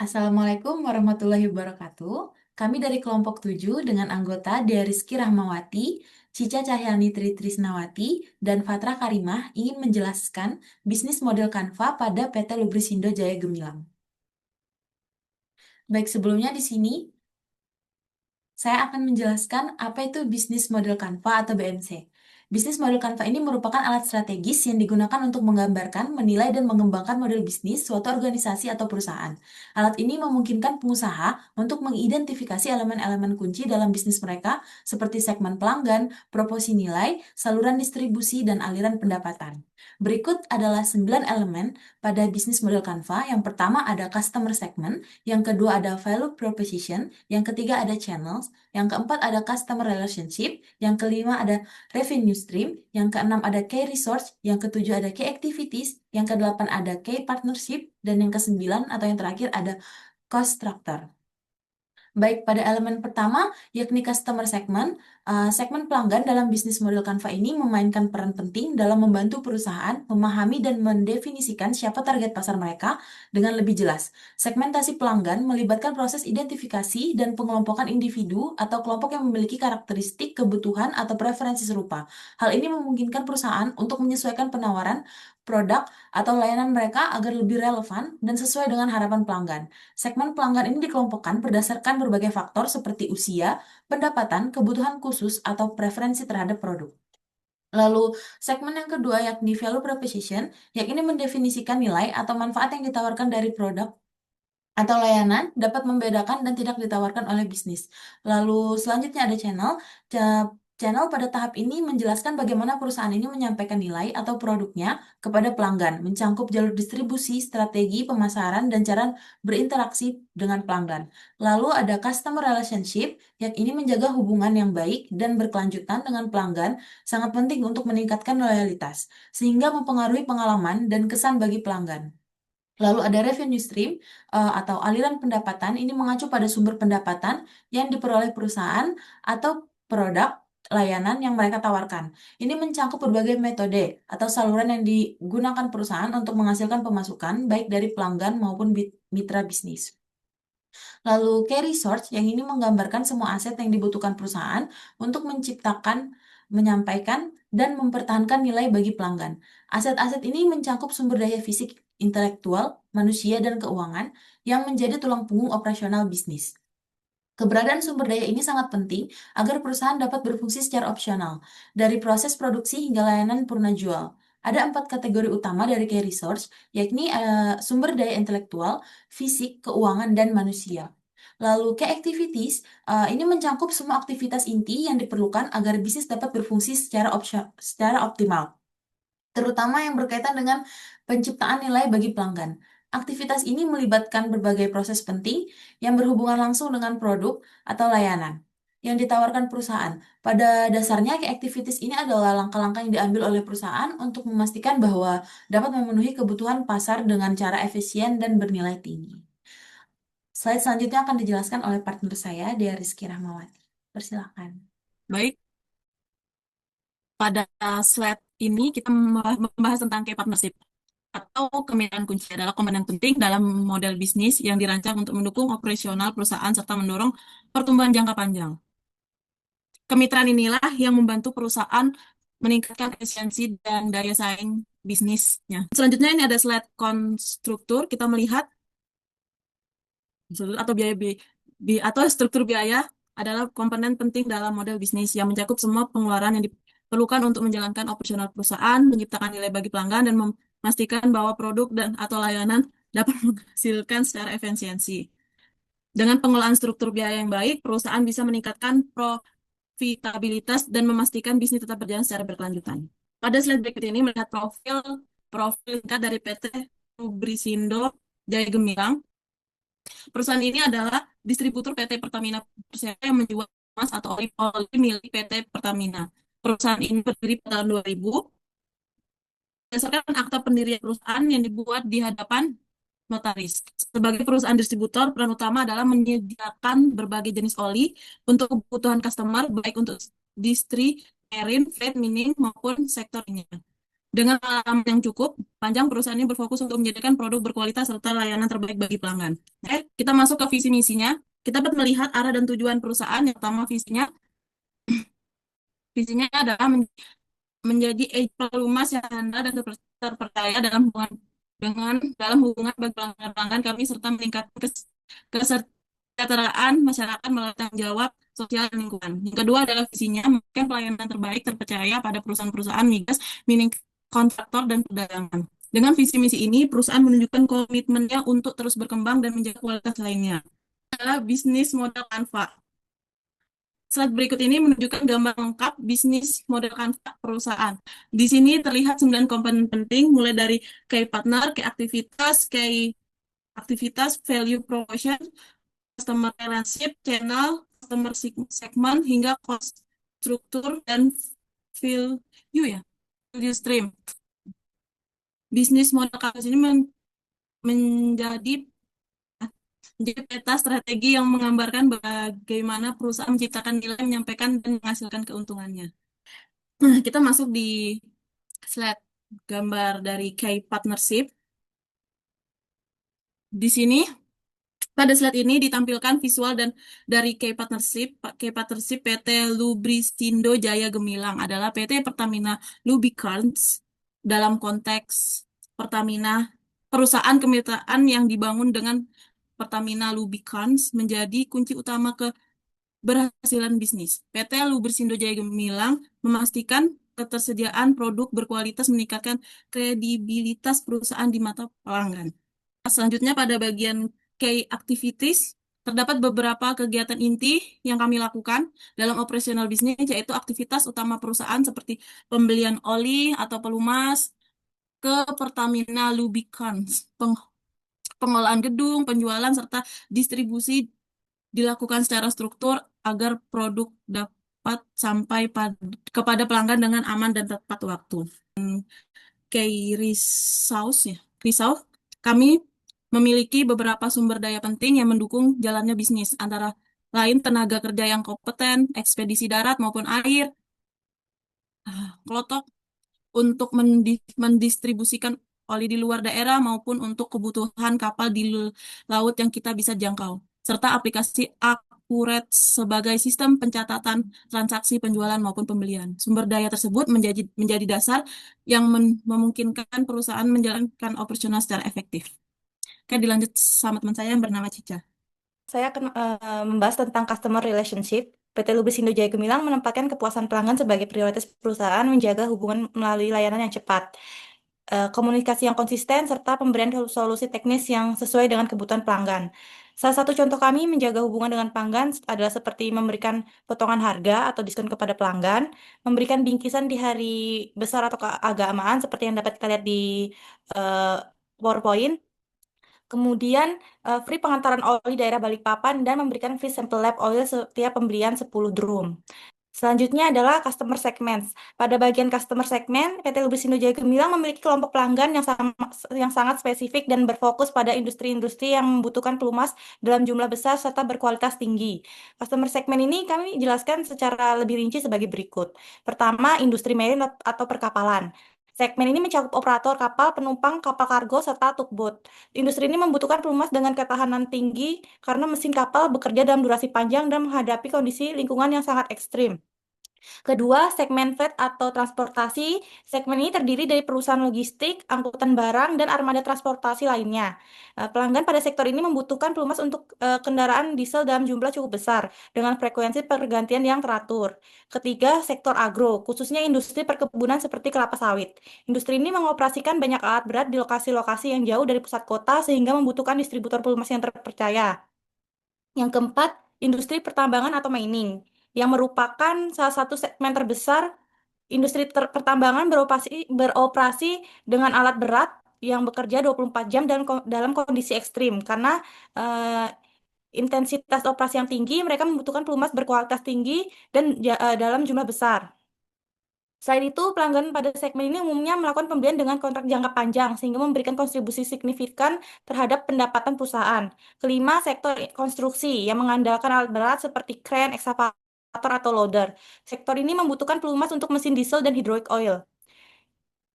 Assalamualaikum warahmatullahi wabarakatuh. Kami dari kelompok 7 dengan anggota Rizky Rahmawati, Cica Cahyani Tri Trisnawati, dan Fatra Karimah ingin menjelaskan bisnis model Canva pada PT Lubrisindo Jaya Gemilang. Baik, sebelumnya di sini saya akan menjelaskan apa itu bisnis model Canva atau BMC. Bisnis model Canva ini merupakan alat strategis yang digunakan untuk menggambarkan, menilai, dan mengembangkan model bisnis suatu organisasi atau perusahaan. Alat ini memungkinkan pengusaha untuk mengidentifikasi elemen-elemen kunci dalam bisnis mereka, seperti segmen pelanggan, proporsi nilai, saluran distribusi, dan aliran pendapatan. Berikut adalah 9 elemen pada bisnis model Canva. Yang pertama ada customer segment, yang kedua ada value proposition, yang ketiga ada channels, yang keempat ada customer relationship, yang kelima ada revenue stream, yang keenam ada key resource, yang ketujuh ada key activities, yang kedelapan ada key partnership, dan yang kesembilan atau yang terakhir ada cost structure. Baik, pada elemen pertama, yakni customer segment, segmen pelanggan dalam bisnis model Canva ini memainkan peran penting dalam membantu perusahaan memahami dan mendefinisikan siapa target pasar mereka dengan lebih jelas. Segmentasi pelanggan melibatkan proses identifikasi dan pengelompokan individu atau kelompok yang memiliki karakteristik, kebutuhan, atau preferensi serupa. Hal ini memungkinkan perusahaan untuk menyesuaikan penawaran, produk, atau layanan mereka agar lebih relevan dan sesuai dengan harapan pelanggan. Segmen pelanggan ini dikelompokkan berdasarkan berbagai faktor seperti usia, pendapatan, kebutuhan khusus, atau preferensi terhadap produk. Lalu, segmen yang kedua yakni value proposition, yakni mendefinisikan nilai atau manfaat yang ditawarkan dari produk atau layanan dapat membedakan dan tidak ditawarkan oleh bisnis. Lalu selanjutnya ada channel. Channel pada tahap ini menjelaskan bagaimana perusahaan ini menyampaikan nilai atau produknya kepada pelanggan, mencangkup jalur distribusi, strategi pemasaran, dan cara berinteraksi dengan pelanggan. Lalu ada customer relationship, yang ini menjaga hubungan yang baik dan berkelanjutan dengan pelanggan, sangat penting untuk meningkatkan loyalitas, sehingga mempengaruhi pengalaman dan kesan bagi pelanggan. Lalu ada revenue stream atau aliran pendapatan, ini mengacu pada sumber pendapatan yang diperoleh perusahaan atau produk layanan yang mereka tawarkan. Ini mencakup berbagai metode atau saluran yang digunakan perusahaan untuk menghasilkan pemasukan baik dari pelanggan maupun mitra bisnis. Lalu key resource yang ini menggambarkan semua aset yang dibutuhkan perusahaan untuk menciptakan, menyampaikan, dan mempertahankan nilai bagi pelanggan. Aset-aset ini mencakup sumber daya fisik, intelektual, manusia, dan keuangan yang menjadi tulang punggung operasional bisnis. Keberadaan sumber daya ini sangat penting agar perusahaan dapat berfungsi secara opsional, dari proses produksi hingga layanan purna jual. Ada 4 kategori utama dari key resource, yakni sumber daya intelektual, fisik, keuangan, dan manusia. Lalu key activities, ini mencakup semua aktivitas inti yang diperlukan agar bisnis dapat berfungsi secara optimal, terutama yang berkaitan dengan penciptaan nilai bagi pelanggan. Aktivitas ini melibatkan berbagai proses penting yang berhubungan langsung dengan produk atau layanan yang ditawarkan perusahaan. Pada dasarnya, activities ini adalah langkah-langkah yang diambil oleh perusahaan untuk memastikan bahwa dapat memenuhi kebutuhan pasar dengan cara efisien dan bernilai tinggi. Slide selanjutnya akan dijelaskan oleh partner saya, Rizky Rahmawati. Persilakan. Baik, pada slide ini kita membahas tentang key partnership atau kemitraan kunci adalah komponen penting dalam model bisnis yang dirancang untuk mendukung operasional perusahaan serta mendorong pertumbuhan jangka panjang. Kemitraan inilah yang membantu perusahaan meningkatkan efisiensi dan daya saing bisnisnya. Selanjutnya ini ada slide konstruktur. Kita melihat atau atau struktur biaya adalah komponen penting dalam model bisnis yang mencakup semua pengeluaran yang diperlukan untuk menjalankan operasional perusahaan, menciptakan nilai bagi pelanggan, dan memastikan bahwa produk dan atau layanan dapat menghasilkan secara efisiensi. Dengan pengelolaan struktur biaya yang baik, perusahaan bisa meningkatkan profitabilitas dan memastikan bisnis tetap berjalan secara berkelanjutan. Pada slide berikut ini melihat profil profil singkat dari PT Lubrisindo Jaya Gemilang. Perusahaan ini adalah distributor PT Pertamina Persero yang menjual emas atau oli milik PT Pertamina. Perusahaan ini berdiri pada tahun 2000 berdasarkan akta pendirian perusahaan yang dibuat di hadapan notaris. Sebagai perusahaan distributor, peran utama adalah menyediakan berbagai jenis oli untuk kebutuhan customer, baik untuk distri, marine, freight, mining, maupun sektor ini. Dengan pengalaman yang cukup panjang, perusahaan ini berfokus untuk menjadikan produk berkualitas serta layanan terbaik bagi pelanggan. Oke, kita masuk ke visi misinya. Kita dapat melihat arah dan tujuan perusahaan. Yang pertama, visinya adalah menjadi pelumas yang handal dan terpercaya dalam hubungan bagi pelanggan kami serta meningkatkan kesejahteraan masyarakat melalui tanggung jawab sosial dan lingkungan. Yang kedua adalah visinya memberikan pelayanan terbaik terpercaya pada perusahaan-perusahaan migas, mining kontraktor dan perdagangan. Dengan visi misi ini, perusahaan menunjukkan komitmennya untuk terus berkembang dan menjaga kualitas lainnya. Adalah bisnis model Canva. Slide berikut ini menunjukkan gambar lengkap bisnis model Canva perusahaan. Di sini terlihat 9 komponen penting, mulai dari key partner, key aktivitas, value proposition, customer relationship, channel, customer segment, hingga cost struktur dan value ya, value stream. Bisnis model Canva ini menjadi menjadi peta strategi yang menggambarkan bagaimana perusahaan menciptakan nilai, menyampaikan, dan menghasilkan keuntungannya. Nah, kita masuk di slide gambar dari key partnership. Di sini, pada slide ini ditampilkan visual dan dari key partnership. Key partnership PT Lubrisindo Jaya Gemilang adalah PT Pertamina Lubricants dalam konteks Pertamina, perusahaan kemitraan yang dibangun dengan Pertamina Lubricants menjadi kunci utama keberhasilan bisnis. PT Lubrisindo Jaya Gemilang memastikan ketersediaan produk berkualitas meningkatkan kredibilitas perusahaan di mata pelanggan. Selanjutnya pada bagian key activities, terdapat beberapa kegiatan inti yang kami lakukan dalam operasional bisnis, yaitu aktivitas utama perusahaan seperti pembelian oli atau pelumas ke Pertamina Lubricants, pengolahan gedung, penjualan, serta distribusi dilakukan secara struktur agar produk dapat sampai kepada pelanggan dengan aman dan tepat waktu. Kayak resource ya, resource, kami memiliki beberapa sumber daya penting yang mendukung jalannya bisnis, antara lain tenaga kerja yang kompeten, ekspedisi darat maupun air, klotok, untuk mendistribusikan oli di luar daerah maupun untuk kebutuhan kapal di laut yang kita bisa jangkau, serta aplikasi akurat sebagai sistem pencatatan transaksi penjualan maupun pembelian. Sumber daya tersebut menjadi dasar yang memungkinkan perusahaan menjalankan operasional secara efektif. Oke, dilanjut sama teman saya yang bernama Cica. Saya akan membahas tentang customer relationship. PT Lubrisindo Jaya Gemilang menempatkan kepuasan pelanggan sebagai prioritas perusahaan, menjaga hubungan melalui layanan yang cepat, komunikasi yang konsisten, serta pemberian solusi teknis yang sesuai dengan kebutuhan pelanggan. Salah satu contoh kami menjaga hubungan dengan pelanggan adalah seperti memberikan potongan harga atau diskon kepada pelanggan, memberikan bingkisan di hari besar atau keagamaan seperti yang dapat kita lihat di eh, PowerPoint. Kemudian free pengantaran oli daerah Balikpapan dan memberikan free sample lab oil setiap pembelian 10 drum. Selanjutnya adalah customer segments. Pada bagian customer segment, PT Lubrisindo Jaya Gemilang memiliki kelompok pelanggan yang sangat spesifik dan berfokus pada industri-industri yang membutuhkan pelumas dalam jumlah besar serta berkualitas tinggi. Customer segment ini kami jelaskan secara lebih rinci sebagai berikut. Pertama, industri marine atau perkapalan. Segmen ini mencakup operator kapal, penumpang, kapal kargo, serta tugboat. Industri ini membutuhkan pelumas dengan ketahanan tinggi karena mesin kapal bekerja dalam durasi panjang dan menghadapi kondisi lingkungan yang sangat ekstrim. Kedua, segmen freight atau transportasi. Segmen ini terdiri dari perusahaan logistik, angkutan barang, dan armada transportasi lainnya. Pelanggan pada sektor ini membutuhkan pelumas untuk kendaraan diesel dalam jumlah cukup besar, dengan frekuensi pergantian yang teratur. Ketiga, sektor agro, khususnya industri perkebunan seperti kelapa sawit. Industri ini mengoperasikan banyak alat berat di lokasi-lokasi yang jauh dari pusat kota, sehingga membutuhkan distributor pelumas yang terpercaya. Yang keempat, industri pertambangan atau mining, yang merupakan salah satu segmen terbesar. Industri pertambangan beroperasi dengan alat berat yang bekerja 24 jam dalam kondisi ekstrim. Karena eh, intensitas operasi yang tinggi, mereka membutuhkan pelumas berkualitas tinggi dan dalam jumlah besar. Selain itu, pelanggan pada segmen ini umumnya melakukan pembelian dengan kontrak jangka panjang, sehingga memberikan kontribusi signifikan terhadap pendapatan perusahaan. Kelima, sektor konstruksi yang mengandalkan alat berat seperti kren, ekskavator, atau loader. Sektor ini membutuhkan pelumas untuk mesin diesel dan hydraulic oil.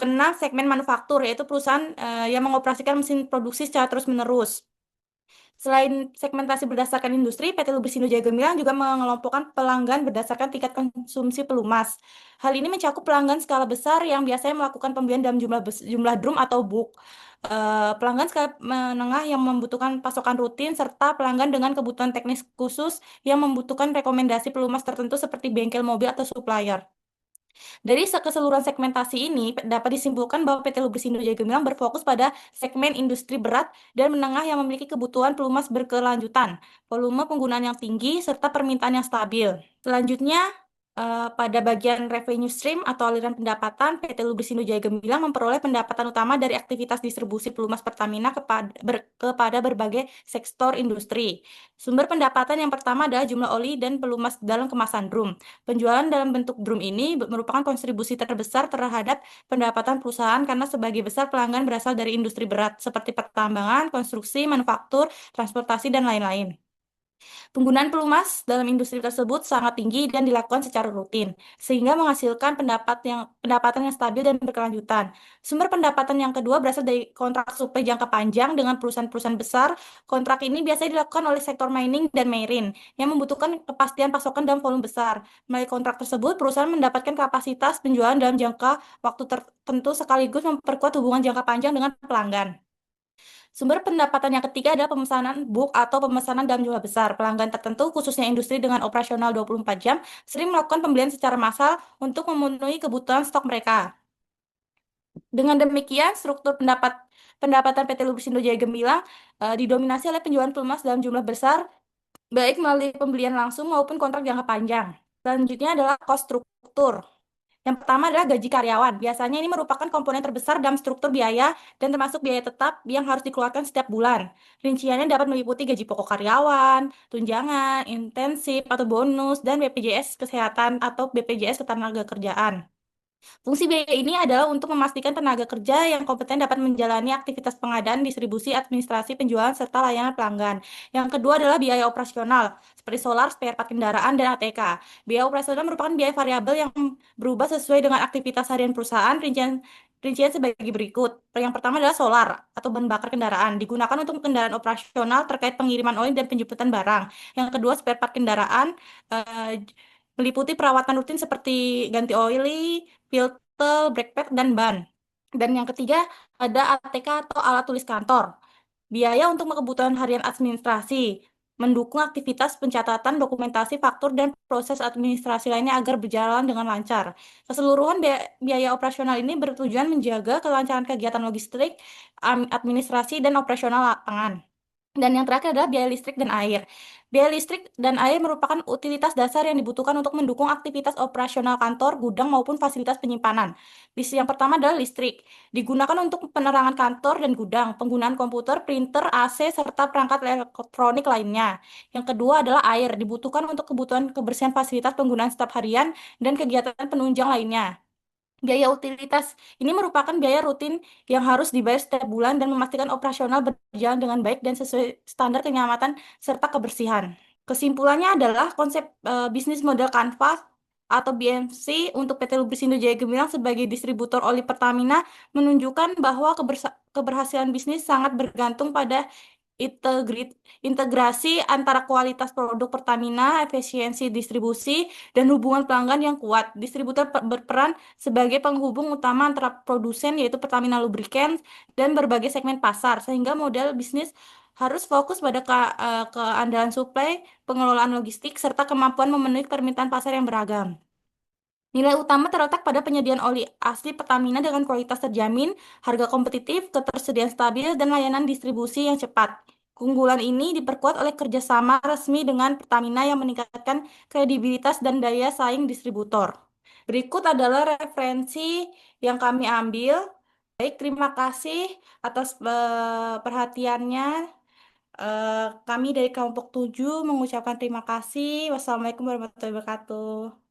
Keenam, segmen manufaktur, yaitu perusahaan yang mengoperasikan mesin produksi secara terus-menerus. Selain segmentasi berdasarkan industri, PT Lubrisindo Jaya Gemilang juga mengelompokkan pelanggan berdasarkan tingkat konsumsi pelumas. Hal ini mencakup pelanggan skala besar yang biasanya melakukan pembelian dalam jumlah drum atau bulk. Pelanggan skala menengah yang membutuhkan pasokan rutin, serta pelanggan dengan kebutuhan teknis khusus yang membutuhkan rekomendasi pelumas tertentu seperti bengkel mobil atau supplier. Dari keseluruhan segmentasi ini, dapat disimpulkan bahwa PT Lubrisindo Jaya Gemilang berfokus pada segmen industri berat dan menengah yang memiliki kebutuhan pelumas berkelanjutan, volume penggunaan yang tinggi, serta permintaan yang stabil. Selanjutnya, pada bagian revenue stream atau aliran pendapatan, PT Lubrisindo Jaya Gemilang memperoleh pendapatan utama dari aktivitas distribusi pelumas Pertamina kepada berbagai sektor industri. Sumber pendapatan yang pertama adalah jumlah oli dan pelumas dalam kemasan drum. Penjualan dalam bentuk drum ini merupakan kontribusi terbesar terhadap pendapatan perusahaan karena sebagai besar pelanggan berasal dari industri berat seperti pertambangan, konstruksi, manufaktur, transportasi, dan lain-lain. Penggunaan pelumas dalam industri tersebut sangat tinggi dan dilakukan secara rutin, sehingga menghasilkan pendapatan yang stabil dan berkelanjutan. Sumber pendapatan yang kedua berasal dari kontrak suplai jangka panjang dengan perusahaan-perusahaan besar. Kontrak ini biasanya dilakukan oleh sektor mining dan marine, yang membutuhkan kepastian pasokan dalam volume besar. Melalui kontrak tersebut, perusahaan mendapatkan kapasitas penjualan dalam jangka waktu tertentu sekaligus memperkuat hubungan jangka panjang dengan pelanggan. Sumber pendapatan yang ketiga adalah pemesanan bulk atau pemesanan dalam jumlah besar. Pelanggan tertentu, khususnya industri dengan operasional 24 jam, sering melakukan pembelian secara massal untuk memenuhi kebutuhan stok mereka. Dengan demikian, struktur pendapatan PT Lubrisindo Jaya Gemilang didominasi oleh penjualan pelumas dalam jumlah besar, baik melalui pembelian langsung maupun kontrak jangka panjang. Selanjutnya adalah cost struktur. Yang pertama adalah gaji karyawan. Biasanya ini merupakan komponen terbesar dalam struktur biaya dan termasuk biaya tetap yang harus dikeluarkan setiap bulan. Rinciannya dapat meliputi gaji pokok karyawan, tunjangan, intensif atau bonus, dan BPJS Kesehatan atau BPJS Ketenagakerjaan. Fungsi biaya ini adalah untuk memastikan tenaga kerja yang kompeten dapat menjalani aktivitas pengadaan, distribusi, administrasi, penjualan, serta layanan pelanggan. Yang kedua adalah biaya operasional, seperti solar, spare part kendaraan, dan ATK. Biaya operasional merupakan biaya variabel yang berubah sesuai dengan aktivitas harian perusahaan. Rincian sebagai berikut. Yang pertama adalah solar atau bahan bakar kendaraan. Digunakan untuk kendaraan operasional terkait pengiriman oli dan penjemputan barang. Yang kedua, spare part kendaraan. eh, Meliputi perawatan rutin seperti ganti oli, filter, brake pad, dan ban. Dan yang ketiga ada ATK atau alat tulis kantor. Biaya untuk kebutuhan harian administrasi, mendukung aktivitas pencatatan, dokumentasi, faktur, dan proses administrasi lainnya agar berjalan dengan lancar. Keseluruhan biaya operasional ini bertujuan menjaga kelancaran kegiatan logistik, administrasi, dan operasional lapangan. Dan yang terakhir adalah biaya listrik dan air. Biaya listrik dan air merupakan utilitas dasar yang dibutuhkan untuk mendukung aktivitas operasional kantor, gudang, maupun fasilitas penyimpanan. List yang pertama adalah listrik. Digunakan untuk penerangan kantor dan gudang, penggunaan komputer, printer, AC, serta perangkat elektronik lainnya. Yang kedua adalah air. Dibutuhkan untuk kebutuhan kebersihan fasilitas penggunaan setiap harian dan kegiatan penunjang lainnya. Biaya utilitas ini merupakan biaya rutin yang harus dibayar setiap bulan dan memastikan operasional berjalan dengan baik dan sesuai standar kenyamanan serta kebersihan. Kesimpulannya adalah konsep bisnis model kanvas atau BMC untuk PT Lubrisindo Jaya Gemilang sebagai distributor oli Pertamina menunjukkan bahwa keberhasilan bisnis sangat bergantung pada integrasi antara kualitas produk Pertamina, efisiensi distribusi, dan hubungan pelanggan yang kuat. Distributor berperan sebagai penghubung utama antara produsen, yaitu Pertamina Lubricants, dan berbagai segmen pasar, sehingga model bisnis harus fokus pada keandalan suplai, pengelolaan logistik, serta kemampuan memenuhi permintaan pasar yang beragam. Nilai utama terletak pada penyediaan oli asli Pertamina dengan kualitas terjamin, harga kompetitif, ketersediaan stabil, dan layanan distribusi yang cepat. Keunggulan ini diperkuat oleh kerjasama resmi dengan Pertamina yang meningkatkan kredibilitas dan daya saing distributor. Berikut adalah referensi yang kami ambil. Baik, terima kasih atas perhatiannya. Kami dari kelompok 7 mengucapkan terima kasih. Wassalamualaikum warahmatullahi wabarakatuh.